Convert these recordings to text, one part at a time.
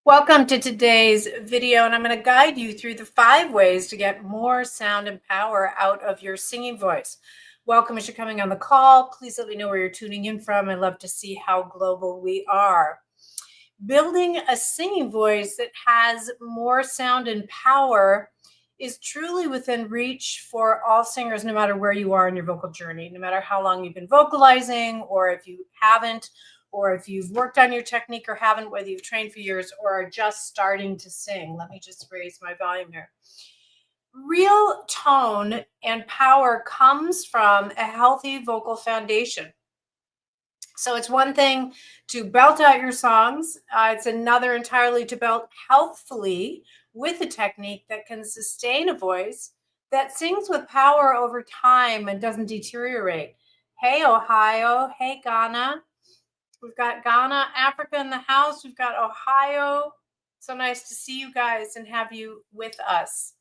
Welcome to today's video, and I'm going to guide you through the 5 ways to get more sound and power out of your singing voice. Welcome as you're coming on the call. Please let me know where you're tuning in from. I love to see how global we are. Building a singing voice that has more sound and power is truly within reach for all singers, no matter where you are in your vocal journey, no matter how long you've been vocalizing, or if you haven't, or if you've worked on your technique or haven't, whether you've trained for years or are just starting to sing. Let me just raise my volume here. Real tone and power comes from a healthy vocal foundation. So it's one thing to belt out your songs. It's another entirely to belt healthfully with a technique that can sustain a voice that sings with power over time and doesn't deteriorate. Hey, Ohio. Hey, Ghana. We've got Ghana, Africa in the house. We've got Ohio. So nice to see you guys and have you with us.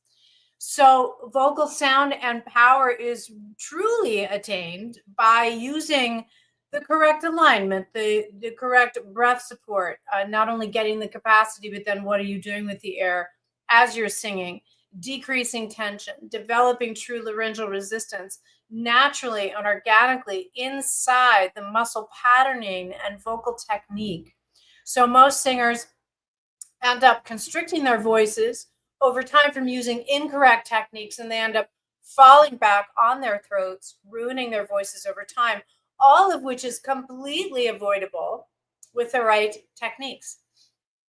So vocal sound and power is truly attained by using the correct alignment, the correct breath support, not only getting the capacity, but then what are you doing with the air as you're singing, decreasing tension, developing true laryngeal resistance naturally and organically inside the muscle patterning and vocal technique. So most singers end up constricting their voices over time from using incorrect techniques, and they end up falling back on their throats, ruining their voices over time, all of which is completely avoidable with the right techniques.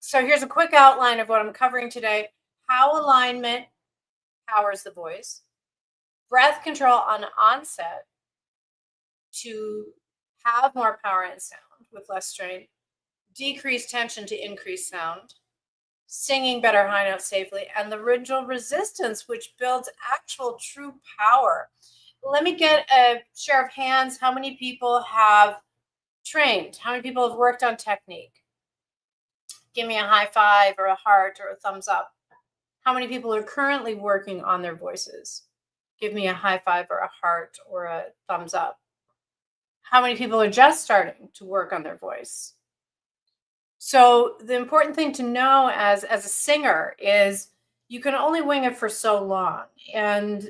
So here's a quick outline of what I'm covering today: how alignment powers the voice, breath control on onset to have more power and sound with less strain, decrease tension to increase sound, singing better high notes safely, and laryngeal resistance, which builds actual true power. Let me get a share of hands. How many people have trained? How many people have worked on technique? Give me a high five or a heart or a thumbs up. How many people are currently working on their voices? Give me a high five or a heart or a thumbs up. How many people are just starting to work on their voice? So the important thing to know as a singer is you can only wing it for so long. And,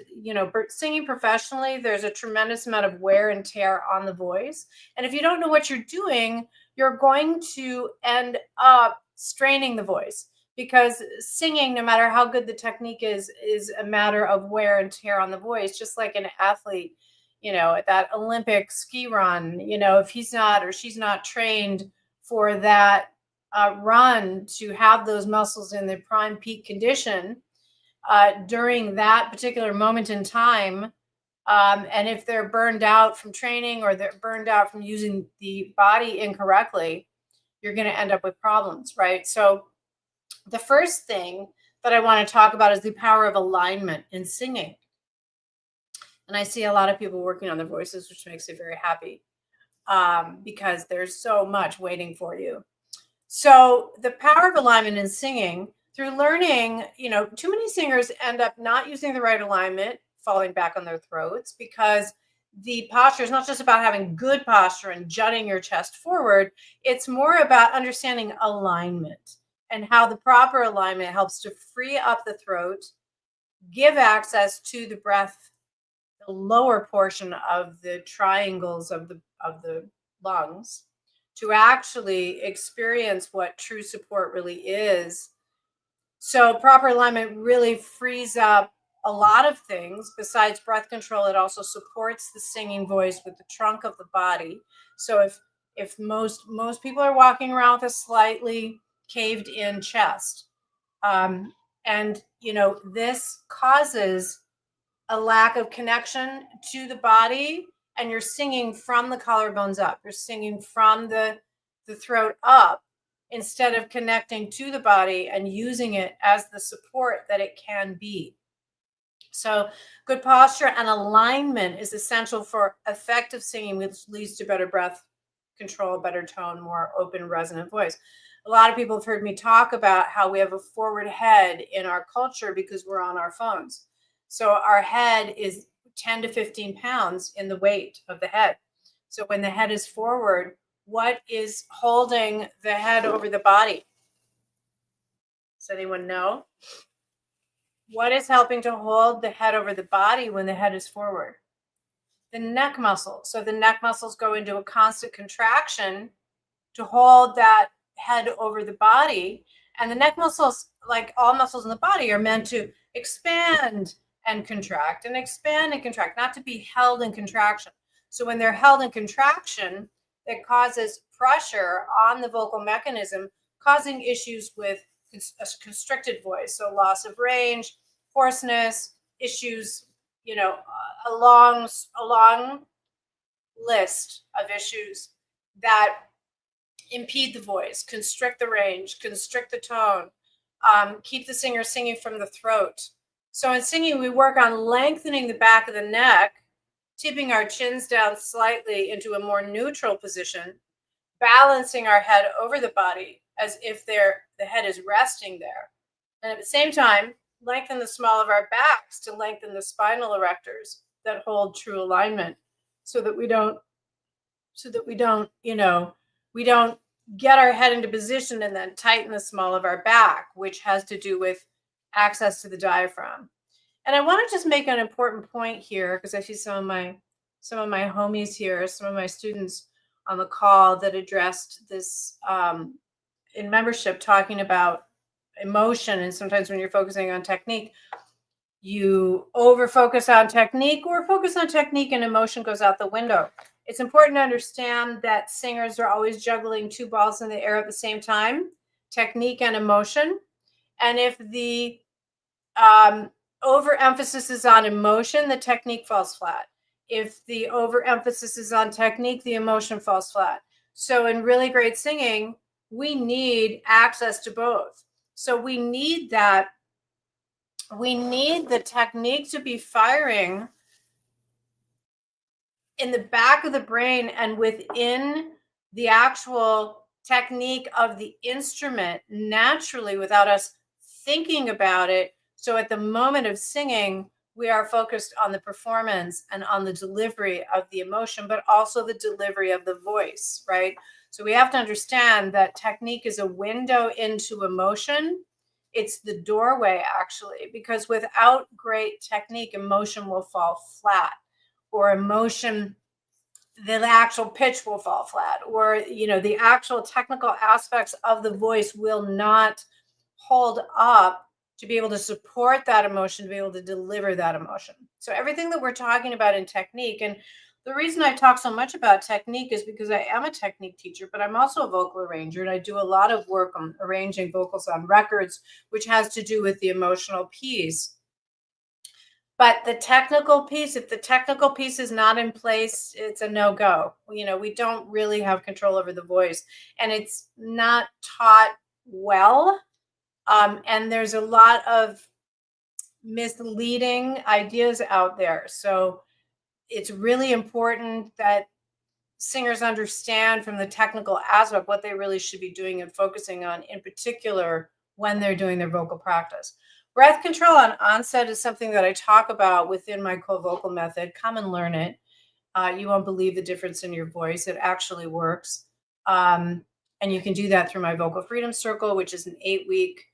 singing professionally, there's a tremendous amount of wear and tear on the voice. And if you don't know what you're doing, you're going to end up straining the voice, because singing, no matter how good the technique is a matter of wear and tear on the voice, just like an athlete, at that Olympic ski run, if he's not or she's not trained for that run to have those muscles in their prime peak condition during that particular moment in time. And if they're burned out from training or they're burned out from using the body incorrectly, you're going to end up with problems, right? So the first thing that I want to talk about is the power of alignment in singing. And I see a lot of people working on their voices, which makes me very happy, because there's so much waiting for you. So the power of alignment in singing, through learning, too many singers end up not using the right alignment, falling back on their throats, because the posture is not just about having good posture and jutting your chest forward. It's more about understanding alignment and how the proper alignment helps to free up the throat, give access to the breath, the lower portion of the triangles of the lungs, to actually experience what true support really is. So proper alignment really frees up a lot of things. Besides breath control, it also supports the singing voice with the trunk of the body. So if most people are walking around with a slightly caved in chest, and this causes a lack of connection to the body, and you're singing from the collarbones up. You're singing from the throat up instead of connecting to the body and using it as the support that it can be. So good posture and alignment is essential for effective singing, which leads to better breath control, better tone, more open, resonant voice. A lot of people have heard me talk about how we have a forward head in our culture because we're on our phones. So our head is 10 to 15 pounds in the weight of the head. So when the head is forward, what is holding the head over the body? Does anyone know? What is helping to hold the head over the body when the head is forward? The neck muscles. So the neck muscles go into a constant contraction to hold that head over the body. And the neck muscles, like all muscles in the body, are meant to expand and contract and expand and contract, not to be held in contraction. So when they're held in contraction, it causes pressure on the vocal mechanism, causing issues with a constricted voice. So loss of range, hoarseness, issues, a long list of issues that impede the voice, constrict the range, constrict the tone, keep the singer singing from the throat. So in singing, we work on lengthening the back of the neck, tipping our chins down slightly into a more neutral position, balancing our head over the body as if the head is resting there. And at the same time, lengthen the small of our backs to lengthen the spinal erectors that hold true alignment so that we don't we don't get our head into position and then tighten the small of our back, which has to do with access to the diaphragm. And I want to just make an important point here, because I see some of my homies here, some of my students on the call that addressed this in membership, talking about emotion. And sometimes when you're focusing on technique, you over focus on technique, or focus on technique and emotion goes out the window. It's important to understand that singers are always juggling two balls in the air at the same time, technique and emotion. And if the overemphasis is on emotion, the technique falls flat. If the overemphasis is on technique, the emotion falls flat. So in really great singing, we need access to both. So we need the technique to be firing in the back of the brain and within the actual technique of the instrument naturally, without us thinking about it. So at the moment of singing, we are focused on the performance and on the delivery of the emotion, but also the delivery of the voice, right? So we have to understand that technique is a window into emotion. It's the doorway, actually, because without great technique, emotion will fall flat, or emotion, the actual pitch will fall flat, or the actual technical aspects of the voice will not hold up to be able to support that emotion, to be able to deliver that emotion. So everything that we're talking about in technique, and the reason I talk so much about technique is because I am a technique teacher, but I'm also a vocal arranger, and I do a lot of work on arranging vocals on records, which has to do with the emotional piece. But the technical piece, if the technical piece is not in place, it's a no-go. We don't really have control over the voice, and it's not taught well. And there's a lot of misleading ideas out there. So it's really important that singers understand from the technical aspect what they really should be doing and focusing on, in particular when they're doing their vocal practice. Breath control on onset is something that I talk about within my co-vocal method. Come and learn it. You won't believe the difference in your voice. It actually works. And you can do that through my Vocal Freedom Circle, which is an 8-week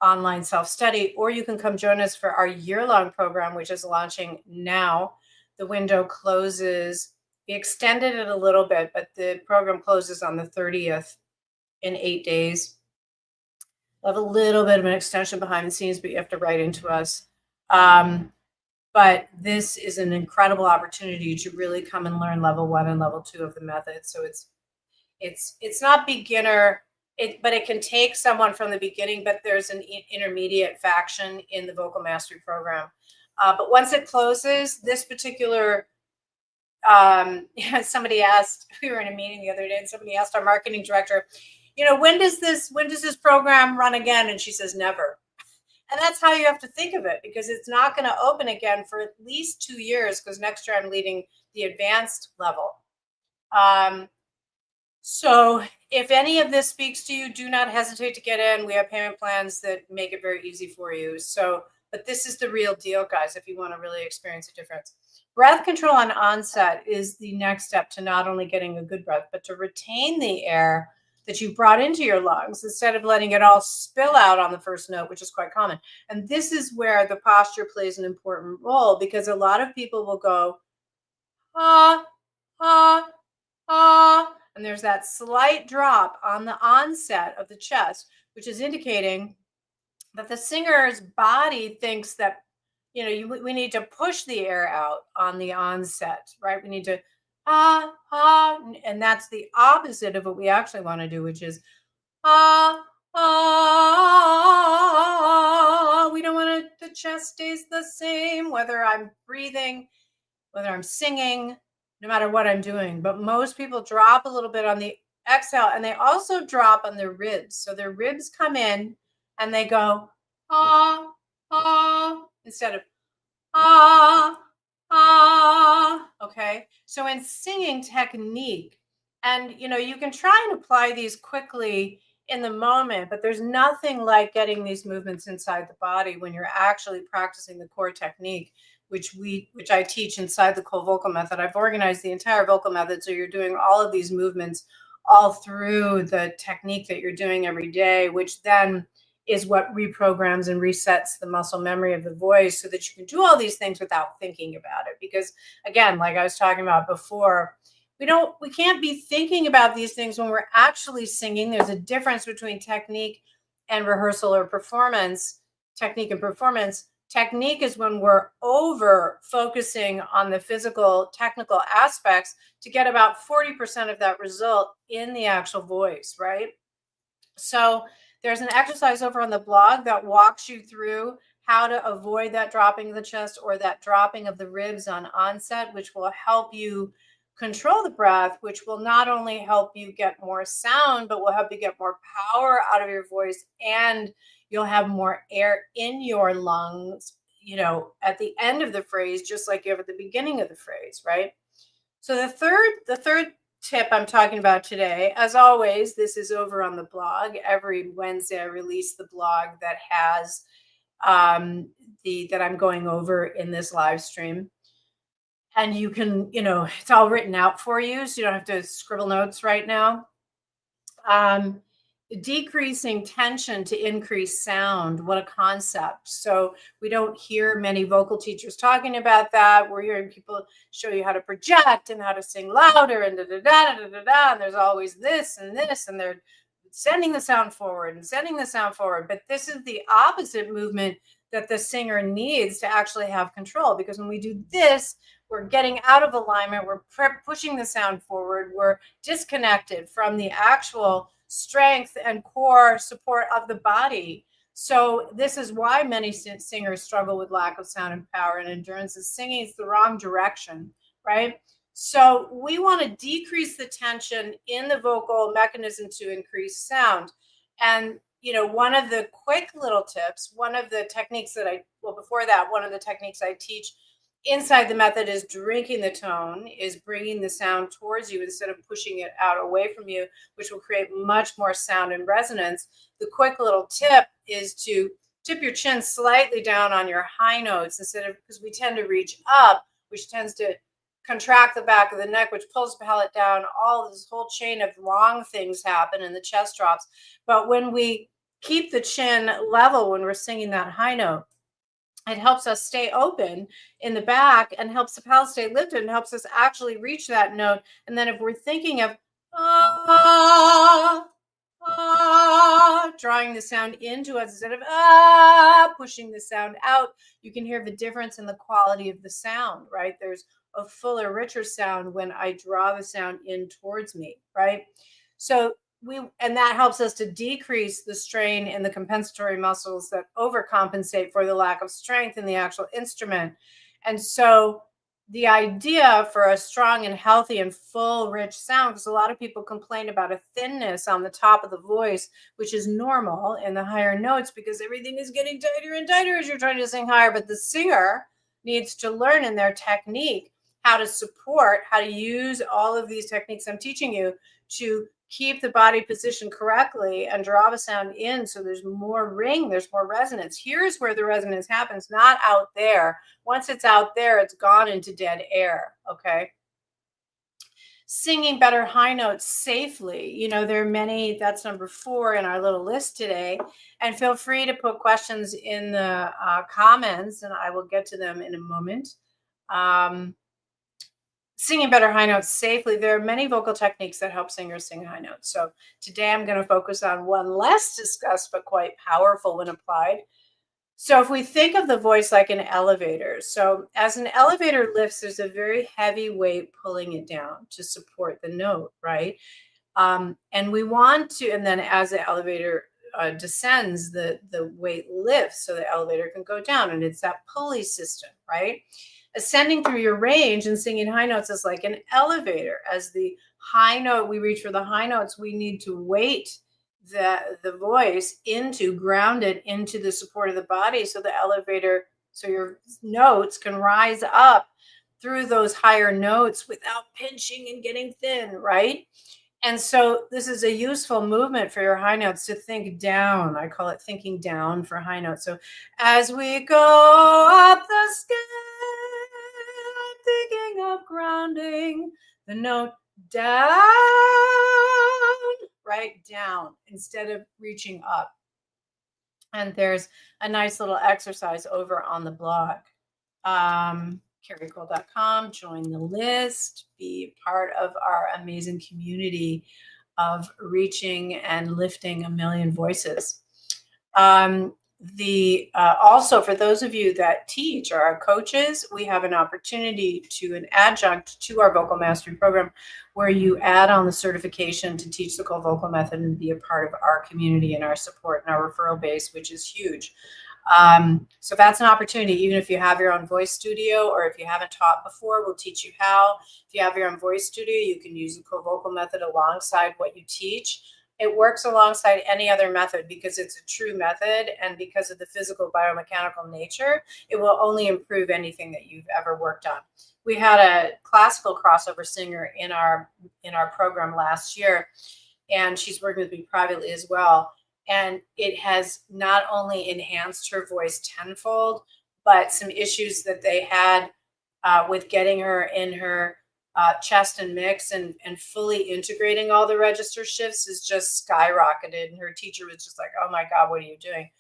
online self-study, or you can come join us for our year-long program, which is launching now. The window closes. We extended it a little bit, but the program closes on the 30th in 8 days. We'll have a little bit of an extension behind the scenes, but you have to write into us. But this is an incredible opportunity to really come and learn level 1 and level 2 of the method. So it's not beginner, but it can take someone from the beginning, but there's an intermediate faction in the Vocal Mastery Program. But once it closes, this particular, somebody asked, we were in a meeting the other day, and somebody asked our marketing director, when does this program run again? And she says, never. And that's how you have to think of it, because it's not going to open again for at least 2 years, because next year I'm leading the advanced level. So if any of this speaks to you, do not hesitate to get in. We have payment plans that make it very easy for you. But this is the real deal, guys, if you want to really experience a difference. Breath control on onset is the next step to not only getting a good breath, but to retain the air that you've brought into your lungs instead of letting it all spill out on the first note, which is quite common. And this is where the posture plays an important role, because a lot of people will go, ah, ah, ah, and there's that slight drop on the onset of the chest, which is indicating that the singer's body thinks that, we need to push the air out on the onset, right? We need to and that's the opposite of what we actually want to do, which is ah we don't want to, the chest stays the same whether I'm breathing, whether I'm singing, no matter what I'm doing. But most people drop a little bit on the exhale, and they also drop on their ribs. So their ribs come in and they go instead of okay. So in singing technique, and you can try and apply these quickly in the moment, but there's nothing like getting these movements inside the body when you're actually practicing the core technique, which I teach inside the Cold Vocal Method. I've organized the entire vocal method, so you're doing all of these movements all through the technique that you're doing every day, which then is what reprograms and resets the muscle memory of the voice so that you can do all these things without thinking about it. Because again, like I was talking about before, we can't be thinking about these things when we're actually singing. There's a difference between technique and rehearsal or performance. Technique and performance. Technique is when we're over focusing on the physical technical aspects to get about 40% of that result in the actual voice, right? So there's an exercise over on the blog that walks you through how to avoid that dropping of the chest or that dropping of the ribs on onset, which will help you control the breath, which will not only help you get more sound, but will help you get more power out of your voice, and you'll have more air in your lungs, at the end of the phrase, just like you have at the beginning of the phrase, right? So the third tip I'm talking about today, as always, this is over on the blog. Every Wednesday I release the blog that has that I'm going over in this live stream. And you can, it's all written out for you, so you don't have to scribble notes right now. Decreasing tension to increase sound. What a concept. So we don't hear many vocal teachers talking about that. We're hearing people show you how to project and how to sing louder and and there's always this, and they're sending the sound forward and sending the sound forward. But this is the opposite movement that the singer needs to actually have control, because when we do this, we're getting out of alignment, we're pushing the sound forward, we're disconnected from the actual strength and core support of the body. So this is why many singers struggle with lack of sound and power and endurance, is singing is the wrong direction, right? So we want to decrease the tension in the vocal mechanism to increase sound. And one of the quick little tips, one of the techniques before that, one of the techniques I teach inside the method is drinking the tone, is bringing the sound towards you instead of pushing it out away from you, which will create much more sound and resonance. The quick little tip is to tip your chin slightly down on your high notes because we tend to reach up, which tends to contract the back of the neck, which pulls the palate down. All this whole chain of wrong things happen and the chest drops. But when we keep the chin level when we're singing that high note, it helps us stay open in the back and helps the palate stay lifted and helps us actually reach that note. And then if we're thinking of drawing the sound into us instead of pushing the sound out, you can hear the difference in the quality of the sound, right? There's a fuller, richer sound when I draw the sound in towards me, right? So and that helps us to decrease the strain in the compensatory muscles that overcompensate for the lack of strength in the actual instrument. And so the idea for a strong and healthy and full, rich sound, because a lot of people complain about a thinness on the top of the voice, which is normal in the higher notes because everything is getting tighter and tighter as you're trying to sing higher. But the singer needs to learn in their technique how to use all of these techniques I'm teaching you to keep the body positioned correctly and draw the sound in so there's more ring, there's more resonance. Here's where the resonance happens, not out there. Once it's out there, it's gone into dead air, okay? Singing better high notes safely. There are many, that's number 4 in our little list today. And feel free to put questions in the comments, and I will get to them in a moment. Singing better high notes safely. There are many vocal techniques that help singers sing high notes. So today I'm going to focus on one less discussed, but quite powerful when applied. So if we think of the voice like an elevator, so as an elevator lifts, there's a very heavy weight pulling it down to support the note, right? And we want to, and then as the elevator descends, the weight lifts so the elevator can go down, and it's that pulley system, right? Ascending through your range and singing high notes is like an elevator. As the high note, we reach for the high notes, we need to weight the voice into, grounded into the support of the body, so the elevator, so your notes can rise up through those higher notes without pinching and getting thin, right? And so this is a useful movement for your high notes to think down. I call it thinking down for high notes. So as we go up the scale, I'm thinking of grounding the note down, right? Down instead of reaching up. And there's a nice little exercise over on the blog. carricole.com, join the list, be part of our amazing community of reaching and lifting a million voices. Also, for those of you that teach or are coaches, we have an opportunity to an adjunct to our vocal mastery program where you add on the certification to teach the cold vocal method and be a part of our community and our support and our referral base, which is huge. So that's an opportunity. Even if you have your own voice studio, or if you haven't taught before, we'll teach you how. If you have your own voice studio, you can use the co-vocal method alongside what you teach. It works alongside any other method because it's a true method, and because of the physical biomechanical nature, it will only improve anything that you've ever worked on. We had a classical crossover singer in our program last year, and she's working with me privately as well. And it has not only enhanced her voice tenfold, but some issues that they had with getting her in her chest and mix and fully integrating all the register shifts is just skyrocketed. And her teacher was just like, oh my God, what are you doing?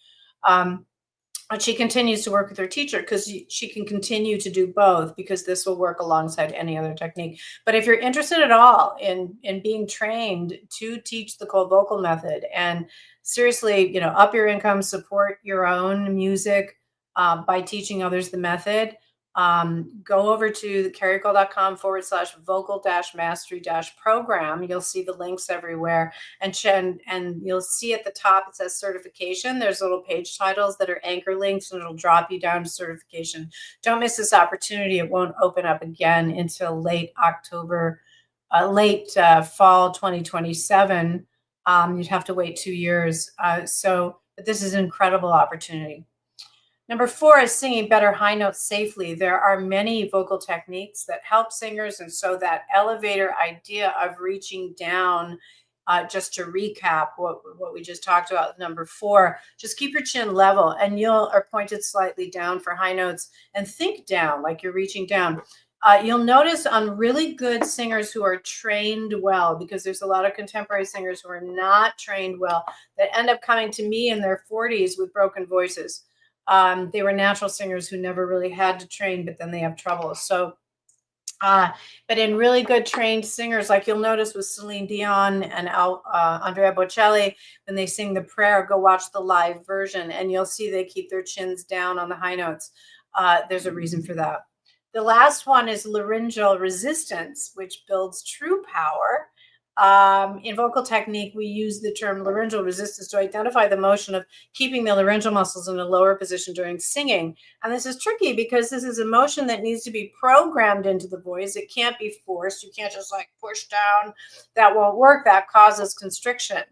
But she continues to work with her teacher because she can continue to do both, because this will work alongside any other technique. But if you're interested at all in being trained to teach the cold vocal method and seriously, up your income, support your own music by teaching others the method, go over to carricole.com/vocal-mastery-program. You'll see the links everywhere, and you'll see at the top it says certification. There's little page titles that are anchor links, and it'll drop you down to certification. Don't miss this opportunity. It won't open up again until late October, fall 2027. You'd have to wait 2 years. But this is an incredible opportunity. Number 4 is singing better high notes safely. There are many vocal techniques that help singers. And so that elevator idea of reaching down, just to recap what we just talked about, number 4, just keep your chin level and or pointed slightly down for high notes, and think down like you're reaching down. You'll notice on really good singers who are trained well, because there's a lot of contemporary singers who are not trained well that end up coming to me in their 40s with broken voices. They were natural singers who never really had to train, but then they have trouble. So, but in really good trained singers, like you'll notice with Celine Dion and Andrea Bocelli, when they sing the prayer, go watch the live version, and you'll see they keep their chins down on the high notes. There's a reason for that. The last one is laryngeal resistance, which builds true power. In vocal technique, we use the term laryngeal resistance to identify the motion of keeping the laryngeal muscles in a lower position during singing. And this is tricky because this is a motion that needs to be programmed into the voice. It can't be forced. You can't just like push down. That won't work. That causes constriction.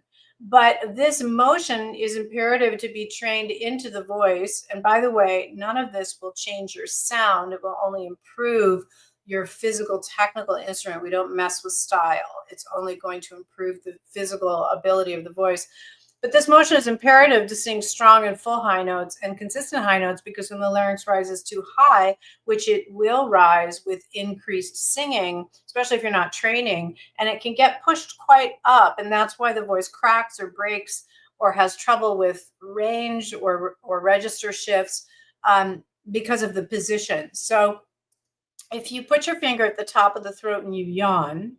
But this motion is imperative to be trained into the voice. And by the way, none of this will change your sound. It will only improve your physical technical instrument. We don't mess with style. It's only going to improve the physical ability of the voice. But this motion is imperative to sing strong and full high notes and consistent high notes, because when the larynx rises too high, which it will rise with increased singing, especially if you're not training, and it can get pushed quite up. And that's why the voice cracks or breaks or has trouble with range or register shifts, because of the position. So if you put your finger at the top of the throat and you yawn,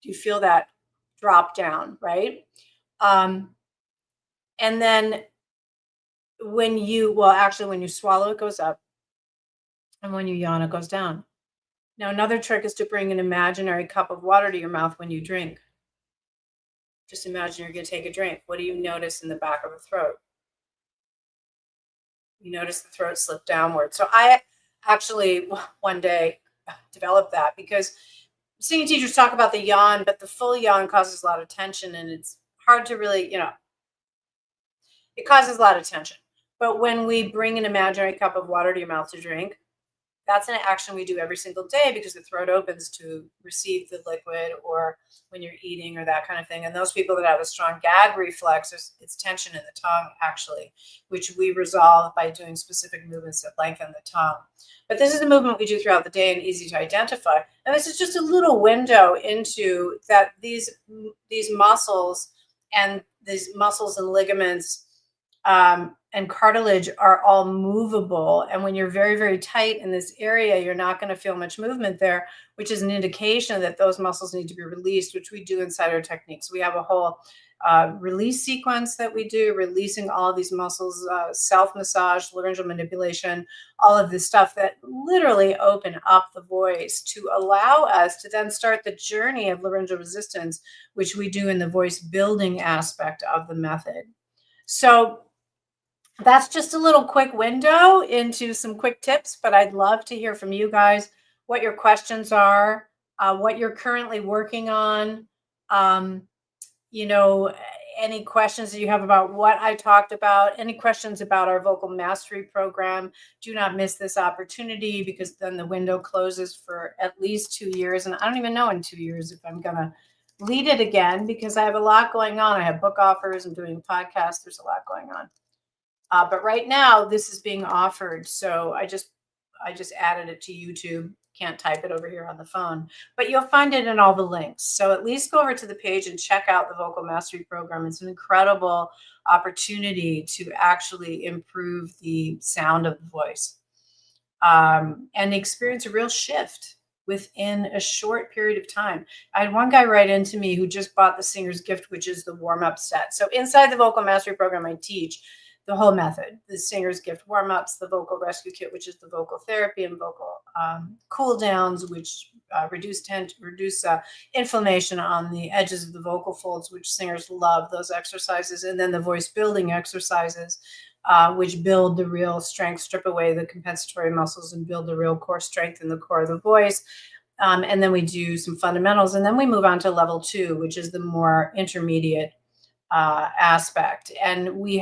you feel that drop down, right? And then when you swallow, it goes up. And when you yawn, it goes down. Now, another trick is to bring an imaginary cup of water to your mouth when you drink. Just imagine you're going to take a drink. What do you notice in the back of the throat? You notice the throat slip downward. So I actually one day developed that, because singing teachers talk about the yawn, but the full yawn causes a lot of tension, and it's hard to really, it causes a lot of tension. But when we bring an imaginary cup of water to your mouth to drink, that's an action we do every single day, because the throat opens to receive the liquid, or when you're eating or that kind of thing. And those people that have a strong gag reflex, it's tension in the tongue, actually, which we resolve by doing specific movements that lengthen the tongue. But this is a movement we do throughout the day and easy to identify. And this is just a little window into that these muscles and ligaments, and cartilage are all movable. And when you're very, very tight in this area, you're not going to feel much movement there, which is an indication that those muscles need to be released, which we do inside our techniques. We have a whole release sequence that we do, releasing all of these muscles, self-massage, laryngeal manipulation, all of this stuff that literally open up the voice to allow us to then start the journey of laryngeal resistance, which we do in the voice building aspect of the method. So that's just a little quick window into some quick tips, but I'd love to hear from you guys what your questions are, what you're currently working on, any questions that you have about what I talked about, any questions about our vocal mastery program. Do not miss this opportunity, because then the window closes for at least 2 years. And I don't even know in 2 years if I'm going to lead it again, because I have a lot going on. I have book offers, I'm doing a podcast. There's a lot going on. But right now, this is being offered. So I just added it to YouTube. Can't type it over here on the phone, but you'll find it in all the links. So at least go over to the page and check out the Vocal Mastery Program. It's an incredible opportunity to actually improve the sound of the voice, and experience a real shift within a short period of time. I had one guy write into me who just bought the Singer's Gift, which is the warm-up set. So inside the Vocal Mastery Program, I teach the whole method: the Singer's Gift warm-ups, the Vocal Rescue Kit, which is the vocal therapy, and vocal cool downs, which reduce inflammation on the edges of the vocal folds, which singers love those exercises. And then the voice building exercises, which build the real strength, strip away the compensatory muscles, and build the real core strength in the core of the voice. And then we do some fundamentals, and then we move on to level 2, which is the more intermediate aspect. And we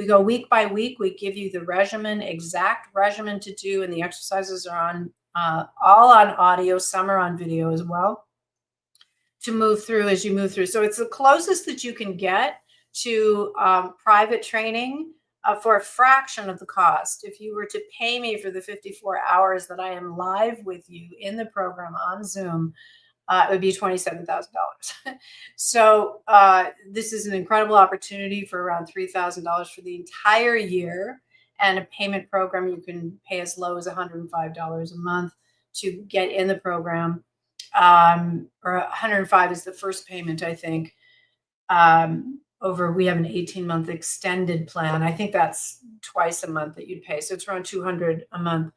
go week by week. We give you the exact regimen to do, and the exercises are on all on audio. Some are on video as well, to move through as you move through. So it's the closest that you can get to private training for a fraction of the cost. If you were to pay me for the 54 hours that I am live with you in the program on Zoom, it would be $27,000. So this is an incredible opportunity for around $3,000 for the entire year, and a payment program. You can pay as low as $105 a month to get in the program, or $105 is the first payment, I think. We have an 18-month extended plan. I think that's twice a month that you'd pay. So it's around $200 a month.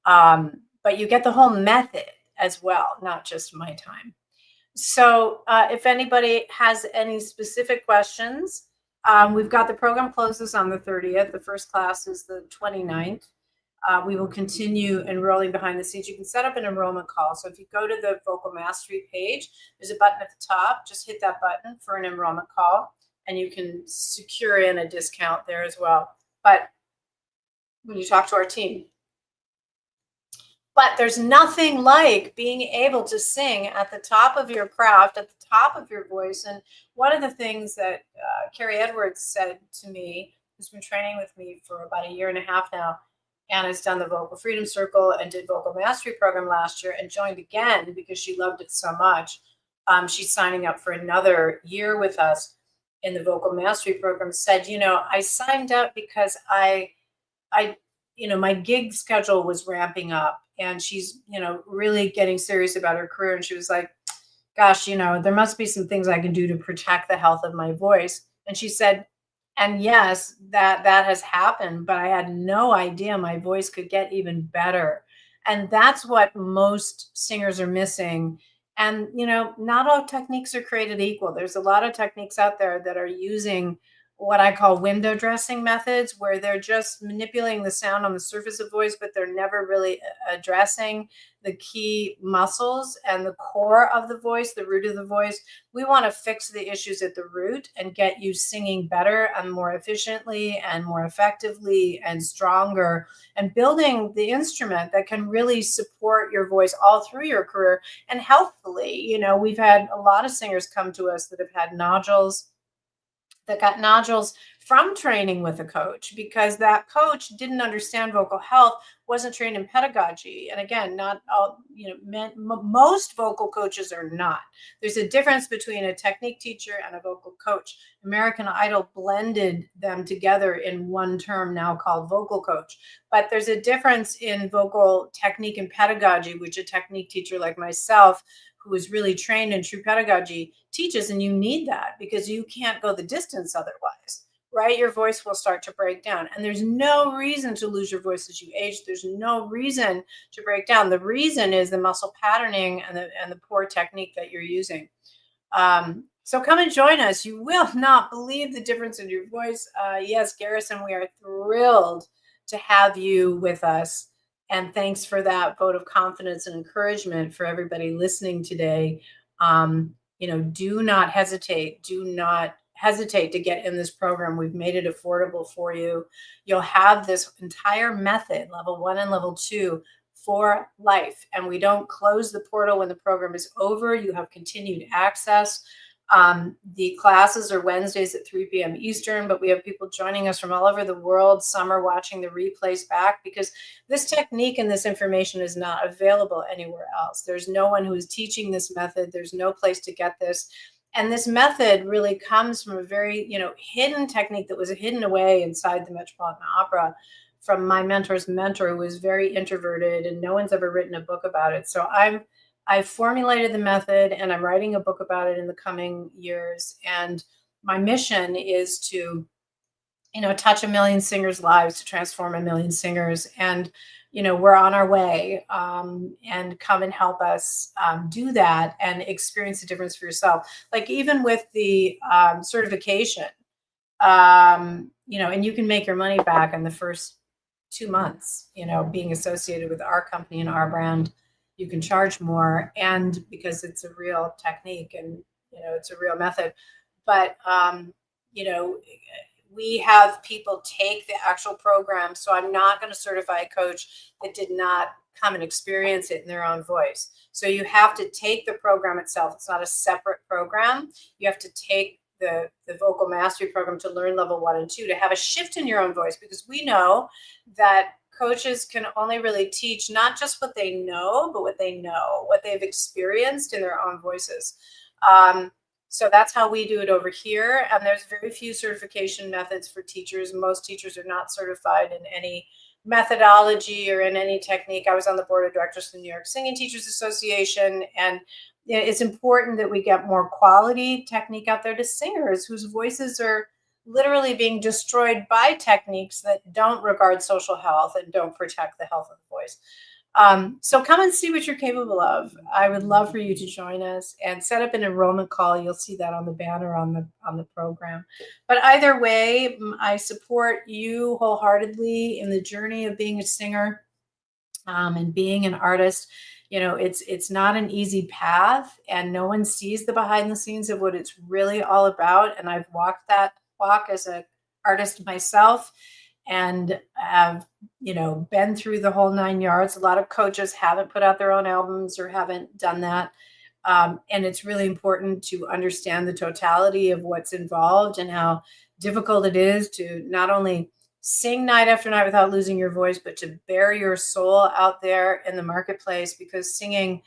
But you get the whole method as well, not just my time. So if anybody has any specific questions, we've got the program closes on the 30th. The first class is the 29th. We will continue enrolling behind the scenes. You can set up an enrollment call. So if you go to the Vocal Mastery page, there's a button at the top. Just hit that button for an enrollment call, and you can secure in a discount there as well. But when you talk to our team, but there's nothing like being able to sing at the top of your craft, at the top of your voice. And one of the things that Carrie Edwards said to me, who's been training with me for about a year and a half now, and has done the Vocal Freedom Circle and did Vocal Mastery Program last year and joined again because she loved it so much. She's signing up for another year with us in the Vocal Mastery Program. Said, I signed up because I, my gig schedule was ramping up, and she's, really getting serious about her career. And she was like, gosh, there must be some things I can do to protect the health of my voice. And she said, and yes, that has happened, but I had no idea my voice could get even better. And that's what most singers are missing. And, not all techniques are created equal. There's a lot of techniques out there that are using what I call window dressing methods, where they're just manipulating the sound on the surface of voice, but they're never really addressing the key muscles and the core of the voice, the root of the voice. We want to fix the issues at the root and get you singing better and more efficiently and more effectively and stronger, and building the instrument that can really support your voice all through your career and healthfully. We've had a lot of singers come to us that have had nodules, that got nodules from training with a coach, because that coach didn't understand vocal health, wasn't trained in pedagogy. And again, not all, most vocal coaches are not. There's a difference between a technique teacher and a vocal coach. American Idol blended them together in one term now called vocal coach. But there's a difference in vocal technique and pedagogy, which a technique teacher like myself, who is really trained in true pedagogy, teaches. And you need that because you can't go the distance otherwise, right? Your voice will start to break down. And there's no reason to lose your voice as you age. There's no reason to break down. The reason is the muscle patterning and the poor technique that you're using. So come and join us. You will not believe the difference in your voice. Yes, Garrison, we are thrilled to have you with us. And thanks for that vote of confidence and encouragement for everybody listening today. Do not hesitate. Do not hesitate to get in this program. We've made it affordable for you. You'll have this entire method, level 1 and level 2, for life. And we don't close the portal when the program is over. You have continued access. The classes are Wednesdays at 3 p.m. Eastern, but we have people joining us from all over the world. Some are watching the replays back because this technique and this information is not available anywhere else. There's no one who is teaching this method. There's no place to get this. And this method really comes from a very, hidden technique that was hidden away inside the Metropolitan Opera from my mentor's mentor, who was very introverted, and no one's ever written a book about it. So I formulated the method, and I'm writing a book about it in the coming years. And my mission is to, touch 1 million singers' lives, to transform 1 million singers. And, we're on our way, and come and help us do that and experience the difference for yourself. Like even with the certification, and you can make your money back in the first 2 months, being associated with our company and our brand. You can charge more, and because it's a real technique and it's a real method. But we have people take the actual program, so I'm not going to certify a coach that did not come and experience it in their own voice. So you have to take the program itself. It's not a separate program. You have to take the vocal mastery program to learn level 1 and 2 to have a shift in your own voice, because we know that coaches can only really teach not just what they know, but what they've experienced in their own voices. So that's how we do it over here. And there's very few certification methods for teachers. Most teachers are not certified in any methodology or in any technique. I was on the board of directors of the New York Singing Teachers Association, and it's important that we get more quality technique out there to singers whose voices are literally being destroyed by techniques that don't regard social health and don't protect the health of the voice. So come and see what you're capable of. I would love for you to join us and set up an enrollment call. You'll see that on the banner on the program. But either way, I support you wholeheartedly in the journey of being a singer, and being an artist. It's not an easy path, and no one sees the behind the scenes of what it's really all about. And I've walked that walk as an artist myself, and have, been through the whole 9 yards. A lot of coaches haven't put out their own albums or haven't done that. And it's really important to understand the totality of what's involved and how difficult it is to not only sing night after night without losing your voice, but to bear your soul out there in the marketplace, because singing,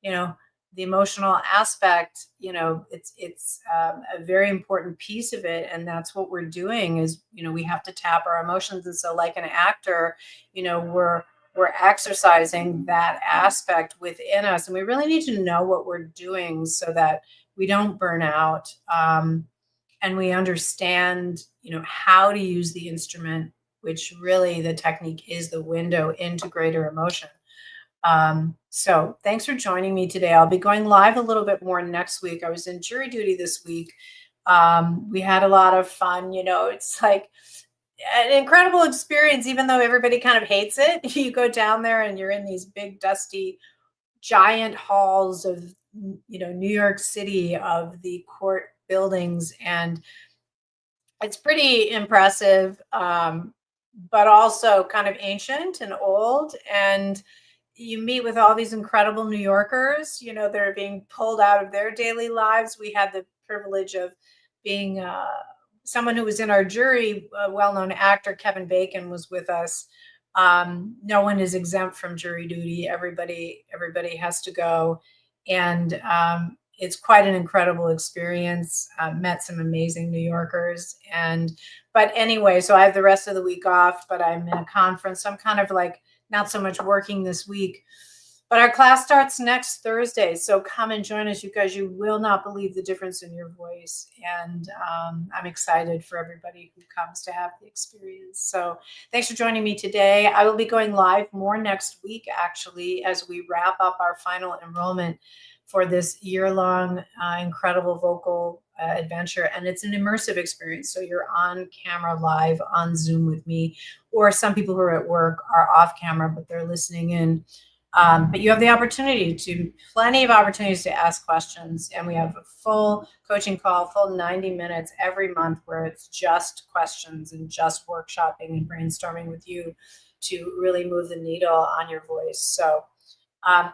you know, the emotional aspect, it's a very important piece of it. And that's what we're doing is, we have to tap our emotions. And so like an actor, we're exercising that aspect within us, and we really need to know what we're doing so that we don't burn out, and we understand how to use the instrument, which really the technique is the window into greater emotion. So thanks for joining me today. I'll be going live a little bit more next week. I was in jury duty this week. We had a lot of fun. It's like an incredible experience, even though everybody kind of hates it. You go down there and you're in these big, dusty, giant halls of, New York City, of the court buildings. And it's pretty impressive, but also kind of ancient and old. And you meet with all these incredible New Yorkers, that are being pulled out of their daily lives. We had the privilege of being someone who was in our jury, a well-known actor, Kevin Bacon, was with us. No one is exempt from jury duty. Everybody has to go. And it's quite an incredible experience. Met some amazing New Yorkers. But anyway, so I have the rest of the week off, but I'm in a conference. So I'm kind of like not so much working this week. But our class starts next Thursday. So come and join us, you guys. You will not believe the difference in your voice. And I'm excited for everybody who comes to have the experience. So thanks for joining me today. I will be going live more next week, actually, as we wrap up our final enrollment for this year-long incredible vocal adventure. And it's an immersive experience. So you're on camera live on Zoom with me, or some people who are at work are off camera, but they're listening in. But you have plenty of opportunities to ask questions. And we have a full coaching call, full 90 minutes every month, where it's just questions and just workshopping and brainstorming with you to really move the needle on your voice. So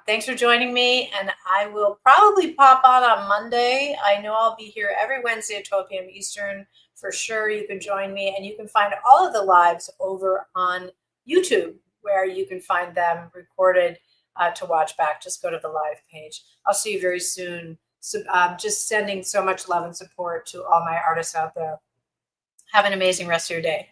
thanks for joining me. And I will probably pop on Monday. I know I'll be here every Wednesday at 12 p.m. Eastern. For sure, you can join me. And you can find all of the lives over on YouTube, where you can find them recorded to watch back. Just go to the live page. I'll see you very soon. So just sending so much love and support to all my artists out there. Have an amazing rest of your day.